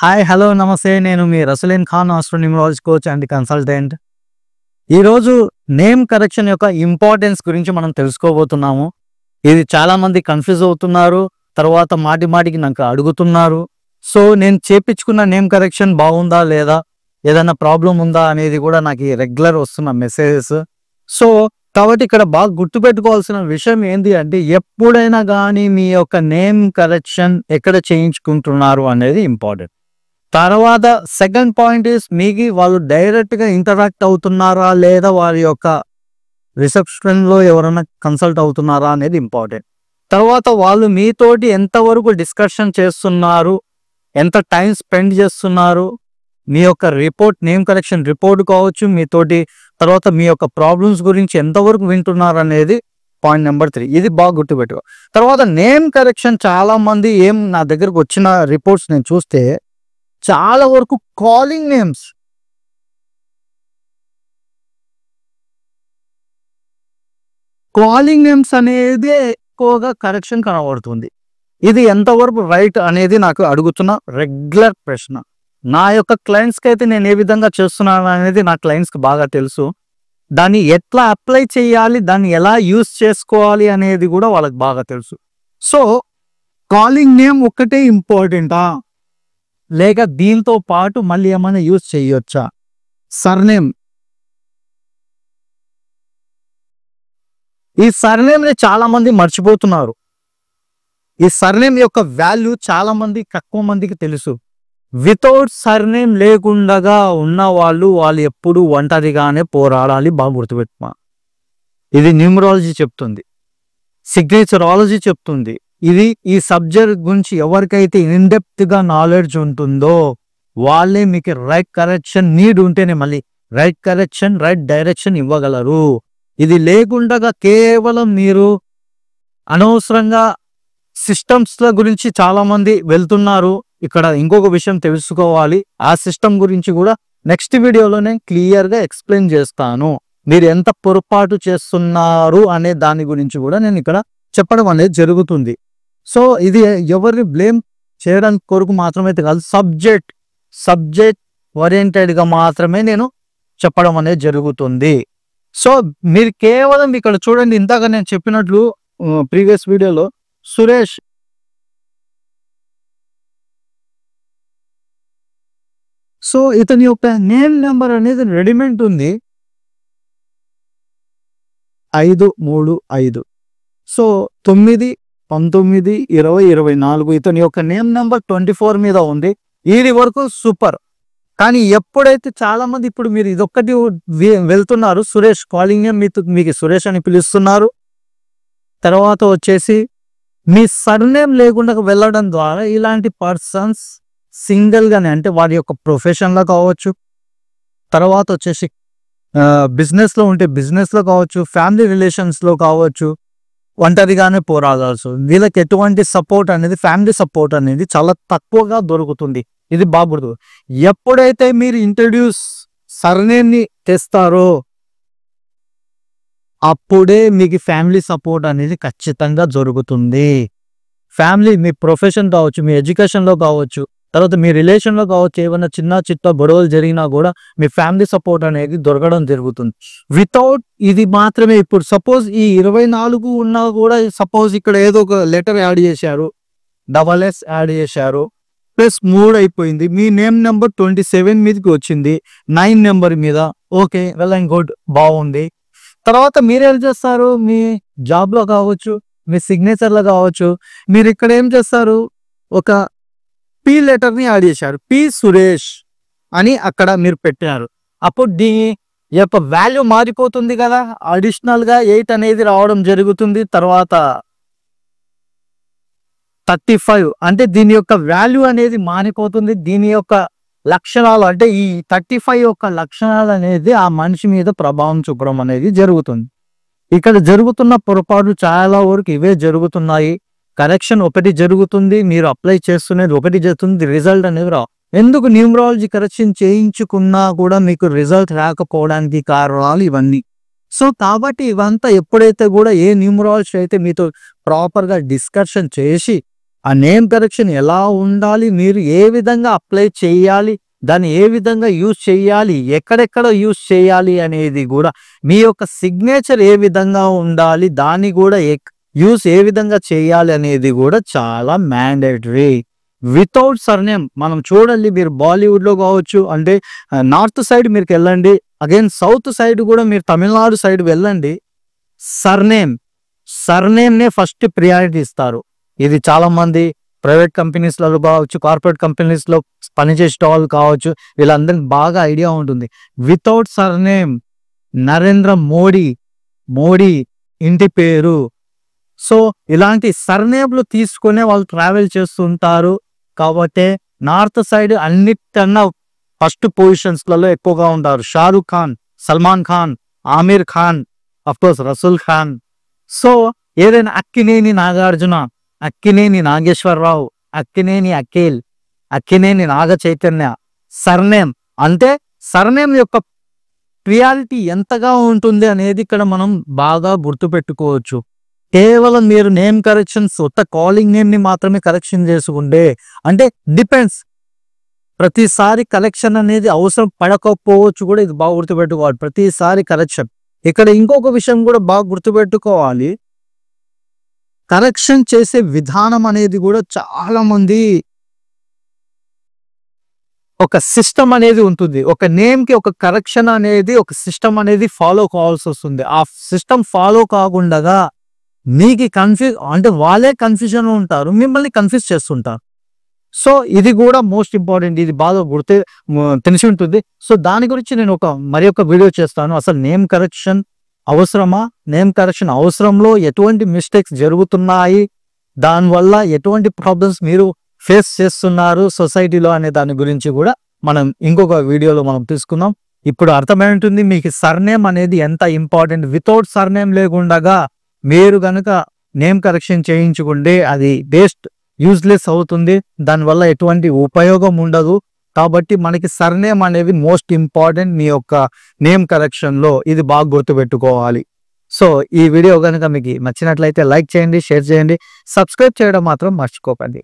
Hi hello నమస్తే నేను మీ Rasleen Khan astronumerology coach and consultant. ఈరోజు నేమ్ కరెక్షన్ యొక్క ఇంపార్టెన్స్ గురించి మనం తెలుసుకోబోతున్నాము. ఇది చాలామంది కన్ఫ్యూజ్ అవుతున్నారు, తర్వాత మాటి మాటికి నాకు అడుగుతున్నారు. సో నేను చేపించుకున్న నేమ్ కరెక్షన్ బాగుందా లేదా, ఏదైనా ప్రాబ్లం ఉందా అనేది కూడా నాకు రెగ్యులర్ వస్తున్న మెసేజెస్. సో కాబట్టి ఇక్కడ బాగా గుర్తుపెట్టుకోవాల్సిన విషయం ఏంటి అంటే, ఎప్పుడైనా కానీ మీ యొక్క నేమ్ కరెక్షన్ ఎక్కడ చేయించుకుంటున్నారు అనేది ఇంపార్టెంట్. తర్వాత సెకండ్ పాయింట్ ఈస్, మీకు వాళ్ళు డైరెక్ట్గా ఇంటరాక్ట్ అవుతున్నారా లేదా వారి యొక్క రిసెప్షన్లో ఎవరైనా కన్సల్ట్ అవుతున్నారా అనేది ఇంపార్టెంట్. తర్వాత వాళ్ళు మీతోటి ఎంతవరకు డిస్కషన్ చేస్తున్నారు, ఎంత టైం స్పెండ్ చేస్తున్నారు, మీ యొక్క రిపోర్ట్ నేమ్ కరెక్షన్ రిపోర్ట్ కావచ్చు మీతోటి, తర్వాత మీ యొక్క ప్రాబ్లమ్స్ గురించి ఎంతవరకు వింటున్నారు అనేది పాయింట్ నెంబర్ 3. ఇది బాగా గుర్తుపెట్టుకో. తర్వాత నేమ్ కరెక్షన్ చాలా మంది నా దగ్గరకు వచ్చిన రిపోర్ట్స్ నేను చూస్తే చాలా వరకు కాలింగ్ నేమ్స్ అనేది ఎక్కువగా కరెక్షన్ కనబడుతుంది. ఇది ఎంతవరకు రైట్ అనేది నాకు అడుగుతున్న రెగ్యులర్ ప్రశ్న. నా యొక్క క్లయింట్స్కి అయితే నేను ఏ విధంగా చేస్తున్నాను అనేది నా క్లయింట్స్కి బాగా తెలుసు. దాన్ని ఎట్లా అప్లై చేయాలి, దాన్ని ఎలా యూస్ చేసుకోవాలి అనేది కూడా వాళ్ళకి బాగా తెలుసు. సో కాలింగ్ నేమ్ ఒక్కటే ఇంపార్టెంటా, లేక దీంతో పాటు మళ్ళీ ఏమైనా యూజ్ చేయొచ్చా? సర్నేమ్, ఈ సర్నేమ్ని చాలా మంది మర్చిపోతున్నారు. ఈ సర్నేమ్ యొక్క వాల్యూ చాలా మంది తక్కువ మందికి తెలుసు. వితౌట్ సర్నేమ్ లేకుండా ఉన్న వాళ్ళు ఎప్పుడు ఒంటరిగానే పోరాడాలి. బాగా గుర్తుపెట్టుకో. ఇది న్యూమరాలజీ చెప్తుంది, సిగ్నేచరాలజీ చెప్తుంది. ఇది ఈ సబ్జెక్ట్ గురించి ఎవరికైతే ఇన్డెప్త్గా నాలెడ్జ్ ఉంటుందో వాళ్ళే మీకు రైట్ కరెక్షన్ నీడ్ ఉంటేనే మళ్ళీ రైట్ కరెక్షన్, రైట్ డైరెక్షన్ ఇవ్వగలరు. ఇది లేకుండా కేవలం మీరు అనవసరంగా సిస్టమ్స్ల గురించి చాలా మంది వెళ్తున్నారు. ఇక్కడ ఇంకొక విషయం తెలుసుకోవాలి, ఆ సిస్టమ్ గురించి కూడా నెక్స్ట్ వీడియోలో నేను క్లియర్గా ఎక్స్ప్లెయిన్ చేస్తాను. మీరు ఎంత పొరపాటు చేస్తున్నారు అనే దాని గురించి కూడా నేను ఇక్కడ చెప్పడం అనేది జరుగుతుంది. సో ఇది ఎవరిని బ్లేమ్ చేయడానికి కొరకు మాత్రమే కాదు, సబ్జెక్ట్ ఓరియంటెడ్గా మాత్రమే నేను చెప్పడం అనేది జరుగుతుంది. సో మీరు కేవలం ఇక్కడ చూడండి, ఇందాక నేను చెప్పినట్లు ప్రీవియస్ వీడియోలో సురేష్ సో ఇతని యొక్క నేమ్ నెంబర్ అనేది రెడీమేడ్ ఉంది 535. సో 9, 19, 20, 24 ఇతని యొక్క నేమ్ నెంబర్ 24 మీద ఉంది. ఇది వరకు సూపర్. కానీ ఎప్పుడైతే చాలా మంది ఇప్పుడు మీరు ఇదొక్కటి వెళ్తున్నారు, సురేష్ కాలింగ్ నేమ్ మీకు సురేష్ అని పిలుస్తున్నారు. తర్వాత వచ్చేసి మీ సర్నేమ్ లేకుండా వెళ్ళడం ద్వారా ఇలాంటి పర్సన్స్ సింగిల్గానే, అంటే వారి యొక్క ప్రొఫెషన్లో కావచ్చు, తర్వాత వచ్చేసి బిజినెస్లో ఉంటే బిజినెస్లో కావచ్చు, ఫ్యామిలీ రిలేషన్స్లో కావచ్చు, ఒంటరిగానే పోరాడాల్సి. వీళ్ళకి ఎటువంటి సపోర్ట్ అనేది, ఫ్యామిలీ సపోర్ట్ అనేది చాలా తక్కువగా దొరుకుతుంది. ఇది బాగుండదు. ఎప్పుడైతే మీరు ఇంట్రడ్యూస్ సర్నేమ్ని తెస్తారో అప్పుడే మీకు ఫ్యామిలీ సపోర్ట్ అనేది ఖచ్చితంగా జరుగుతుంది. ఫ్యామిలీ, మీ ప్రొఫెషన్ కావచ్చు, మీ ఎడ్యుకేషన్లో కావచ్చు, తర్వాత మీ రిలేషన్లో కావచ్చు, ఏమైనా చిన్న చిన్న గొడవలు జరిగినా కూడా మీ ఫ్యామిలీ సపోర్ట్ అనేది దొరకడం జరుగుతుంది. వితౌట్ ఇది మాత్రమే, ఇప్పుడు సపోజ్ ఈ 24 ఉన్నా కూడా సపోజ్ ఇక్కడ ఏదో ఒక లెటర్ యాడ్ చేశారు, SS యాడ్ చేశారు, +3 అయిపోయింది, మీ నేమ్ నెంబర్ 27 మీదకి వచ్చింది, 9 నెంబర్ మీద. ఓకే, వెల్ అండ్ గుడ్, బాగుంది. తర్వాత మీరేం చేస్తారు, మీ జాబ్లో కావచ్చు, మీ సిగ్నేచర్లో కావచ్చు, మీరు ఇక్కడ ఏం చేస్తారు, ఒక P లెటర్ని యాడ్ చేశారు, P సురేష్ అని అక్కడ మీరు పెట్టారు. అప్పుడు దీని యొక్క వాల్యూ మారిపోతుంది కదా, అడిషనల్గా 8 అనేది రావడం జరుగుతుంది. తర్వాత 35 అంటే దీని యొక్క వాల్యూ అనేది మారిపోతుంది. దీని యొక్క లక్షణాలు అంటే ఈ 35 యొక్క లక్షణాలు అనేది ఆ మనిషి మీద ప్రభావం చూపడం అనేది జరుగుతుంది. ఇక్కడ జరుగుతున్న పొరపాటు చాలా వరకు ఇవే జరుగుతున్నాయి. కరెక్షన్ ఒకటి జరుగుతుంది, మీరు అప్లై చేస్తున్నది ఒకటి జరుగుతుంది, రిజల్ట్ అనేది రావు. ఎందుకు న్యూమరాలజీ కరెక్షన్ చేయించుకున్నా కూడా మీకు రిజల్ట్ రాకపోవడానికి కారణాలు ఇవన్నీ. సో కాబట్టి ఇవంతా ఎప్పుడైతే కూడా ఏ న్యూమరాలజీ అయితే మీతో ప్రాపర్గా డిస్కషన్ చేసి ఆ నేమ్ కరెక్షన్ ఎలా ఉండాలి, మీరు ఏ విధంగా అప్లై చేయాలి, దాన్ని ఏ విధంగా యూజ్ చేయాలి, ఎక్కడెక్కడ యూజ్ చేయాలి అనేది కూడా, మీ యొక్క సిగ్నేచర్ ఏ విధంగా ఉండాలి, దాన్ని కూడా యూజ్ ఏ విధంగా చేయాలి అనేది కూడా చాలా మ్యాండేటరీ. వితౌట్ సర్నేమ్ మనం చూడండి, మీరు బాలీవుడ్లో కావచ్చు, అంటే నార్త్ సైడ్ మీరు వెళ్ళండి, అగైన్ సౌత్ సైడ్ కూడా మీరు తమిళనాడు సైడ్ వెళ్ళండి, సర్నేమ్నే ఫస్ట్ ప్రియారిటీ ఇస్తారు. ఇది చాలా మంది ప్రైవేట్ కంపెనీస్లలో కావచ్చు, కార్పొరేట్ కంపెనీస్లో పనిచేసే వాళ్ళు కావచ్చు, వీళ్ళందరికి బాగా ఐడియా ఉంటుంది. వితౌట్ సర్నేమ్ నరేంద్ర మోడీ ఇంటి పేరు. సో ఇలాంటి సర్నేమ్లు తీసుకునే వాళ్ళు ట్రావెల్ చేస్తుంటారు. కాబట్టి నార్త్ సైడ్ అన్నిటికన్నా ఫస్ట్ పొజిషన్స్లలో ఎక్కువగా ఉంటారు. షారుఖ్ ఖాన్, సల్మాన్ ఖాన్, ఆమిర్ ఖాన్, అఫ్కోర్స్ రసూల్ ఖాన్. సో ఏదైనా అక్కినేని నాగార్జున, అక్కినేని నాగేశ్వరరావు, అక్కినేని అఖిల్, అక్కినేని నాగ చైతన్య. సర్నేమ్ అంటే సర్నేమ్ యొక్క ప్రియారిటీ ఎంతగా ఉంటుంది అనేది ఇక్కడ మనం బాగా గుర్తుపెట్టుకోవచ్చు. కేవలం మీరు నేమ్ కరెక్షన్స్ కొత్త కాలింగ్ నేమ్ ని మాత్రమే కరెక్షన్ చేసుకుంటే, అంటే డిపెండ్స్, ప్రతిసారి కరెక్షన్ అనేది అవసరం పడకపోవచ్చు కూడా, ఇది బాగా గుర్తుపెట్టుకోవాలి. ప్రతిసారి కరెక్షన్. ఇక్కడ ఇంకొక విషయం కూడా బాగా గుర్తుపెట్టుకోవాలి, కరెక్షన్ చేసే విధానం అనేది కూడా చాలా మంది ఒక సిస్టమ్ అనేది ఉంటుంది. ఒక నేమ్ కి ఒక కరెక్షన్ అనేది, ఒక సిస్టమ్ అనేది ఫాలో కావాల్సి వస్తుంది. ఆ సిస్టమ్ ఫాలో కాకుండా మీకు అంటే వాళ్ళే కన్ఫ్యూజన్ ఉంటారు, మిమ్మల్ని కన్ఫ్యూజ్ చేస్తుంటారు. సో ఇది కూడా మోస్ట్ ఇంపార్టెంట్, ఇది బాగా తెలిసి ఉంటుంది. సో దాని గురించి నేను మరి ఒక వీడియో చేస్తాను. అసలు నేమ్ కరెక్షన్ అవసరమా, నేమ్ కరెక్షన్ అవసరంలో ఎటువంటి మిస్టేక్స్ జరుగుతున్నాయి, దానివల్ల ఎటువంటి ప్రాబ్లమ్స్ మీరు ఫేస్ చేస్తున్నారు సొసైటీలో అనే దాని గురించి కూడా మనం ఇంకొక వీడియోలో మనం తీసుకుందాం. ఇప్పుడు అర్థమై ఉంటుంది మీకు సర్నేమ్ అనేది ఎంత ఇంపార్టెంట్. వితౌట్ సర్నేమ్ లేకుండా మీరు కనుక నేమ్ కరెక్షన్ చేయించుకుంటే అది వేస్ట్, యూజ్లెస్ అవుతుంది, దానివల్ల ఎటువంటి ఉపయోగం ఉండదు. కాబట్టి మనకి సర్నేమ్ అనేది మోస్ట్ ఇంపార్టెంట్ మీ యొక్క నేమ్ కరెక్షన్లో, ఇది బాగా గుర్తుపెట్టుకోవాలి. సో ఈ వీడియో కనుక మీకు నచ్చినట్లయితే లైక్ చేయండి, షేర్ చేయండి, సబ్స్క్రైబ్ చేయడం మాత్రం మర్చిపోకండి.